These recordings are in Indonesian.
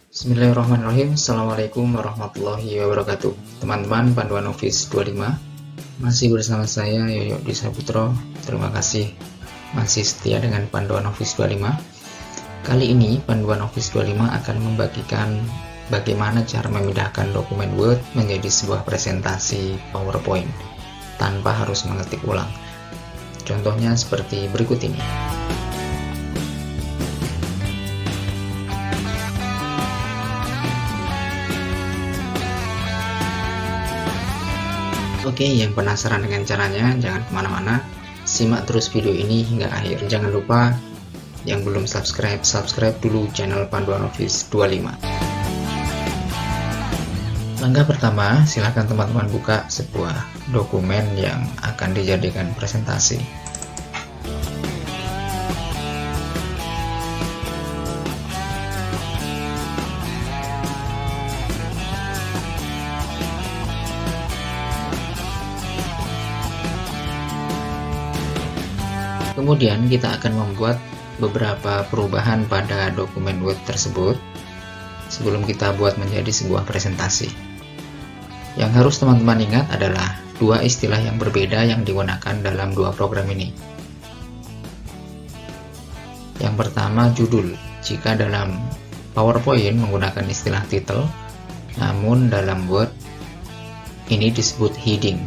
Bismillahirrahmanirrahim. Assalamualaikum warahmatullahi wabarakatuh. Teman-teman Panduan Office 25, masih bersama saya Yoyo Disaputro. Terima kasih masih setia dengan Panduan Office 25. Kali ini Panduan Office 25 akan membagikan bagaimana cara memindahkan dokumen Word menjadi sebuah presentasi PowerPoint tanpa harus mengetik ulang. Contohnya seperti berikut ini. Oke, yang penasaran dengan caranya, jangan kemana-mana, simak terus video ini hingga akhir. Jangan lupa yang belum subscribe dulu channel Panduan Office 25. Langkah pertama, silakan teman-teman buka sebuah dokumen yang akan dijadikan presentasi. Kemudian kita akan membuat beberapa perubahan pada dokumen Word tersebut sebelum kita buat menjadi sebuah presentasi. Yang harus teman-teman ingat adalah dua istilah yang berbeda yang digunakan dalam dua program ini. Yang pertama, judul. Jika dalam PowerPoint menggunakan istilah title, namun dalam Word ini disebut heading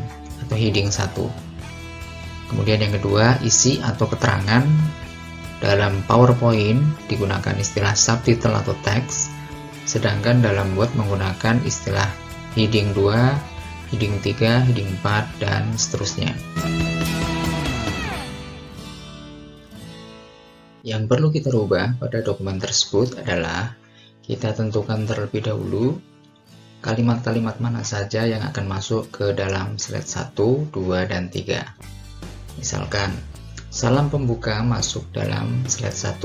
atau heading 1. Kemudian yang kedua, isi atau keterangan. Dalam PowerPoint digunakan istilah subtitle atau teks, sedangkan dalam Word menggunakan istilah heading 2, heading 3, heading 4, dan seterusnya. Yang perlu kita rubah pada dokumen tersebut adalah kita tentukan terlebih dahulu kalimat-kalimat mana saja yang akan masuk ke dalam slide 1, 2, dan 3. Misalkan, salam pembuka masuk dalam slide 1,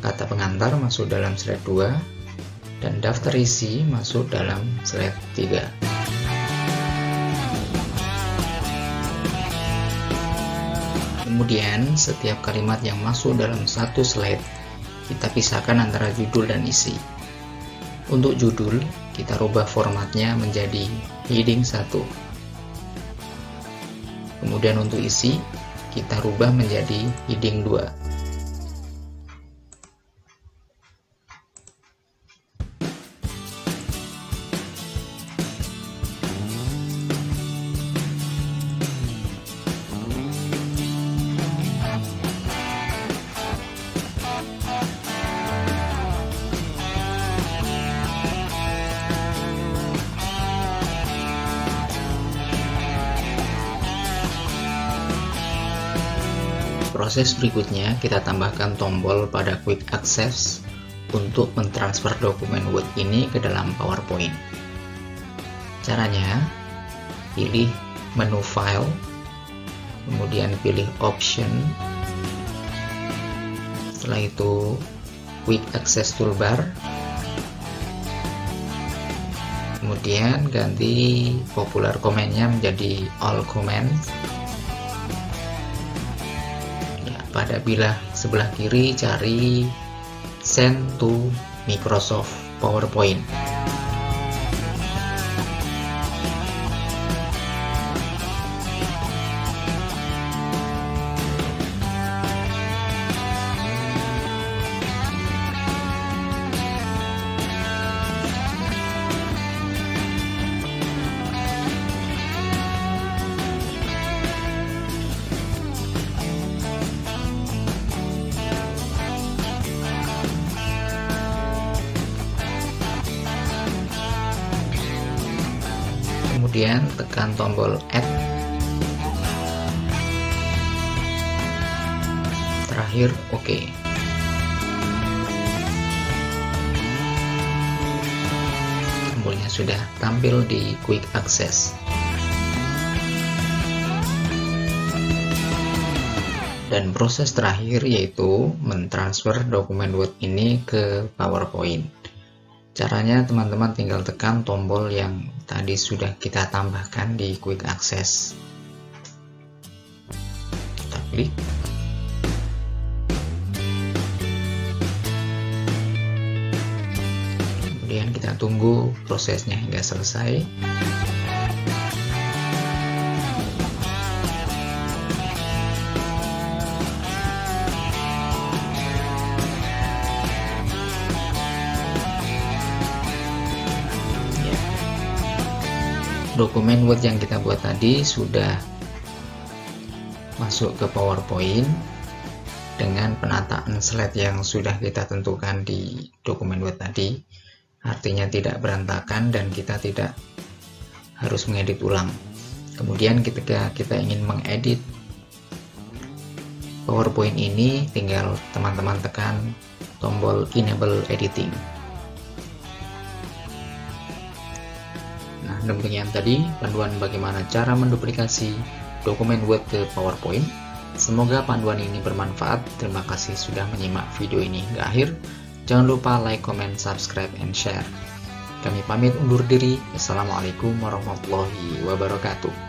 kata pengantar masuk dalam slide 2, dan daftar isi masuk dalam slide 3. Kemudian, setiap kalimat yang masuk dalam satu slide, kita pisahkan antara judul dan isi. Untuk judul, kita rubah formatnya menjadi heading 1. Kemudian untuk isi, kita rubah menjadi heading 2. Proses berikutnya, kita tambahkan tombol pada Quick Access untuk mentransfer dokumen Word ini ke dalam PowerPoint. Caranya, pilih menu File, kemudian pilih Option, setelah itu Quick Access Toolbar, kemudian ganti Popular Command-nya menjadi All Commands. Pada bilah sebelah kiri cari Send to Microsoft PowerPoint. Kemudian tekan tombol Add. Terakhir OK. Tombolnya sudah tampil di Quick Access. Dan proses terakhir yaitu mentransfer dokumen Word ini ke PowerPoint. Caranya teman-teman tinggal tekan tombol yang tadi sudah kita tambahkan di Quick Access. Kita klik. Kemudian kita tunggu prosesnya hingga selesai. Dokumen Word yang kita buat tadi sudah masuk ke PowerPoint dengan penataan slide yang sudah kita tentukan di dokumen Word tadi. Artinya tidak berantakan dan kita tidak harus mengedit ulang. Kemudian ketika kita ingin mengedit PowerPoint ini, tinggal teman-teman tekan tombol Enable Editing. Nah, demikian tadi panduan bagaimana cara menduplikasi dokumen Word ke PowerPoint. Semoga panduan ini bermanfaat. Terima kasih sudah menyimak video ini hingga akhir. Jangan lupa like, comment, subscribe, and share. Kami pamit undur diri. Assalamualaikum warahmatullahi wabarakatuh.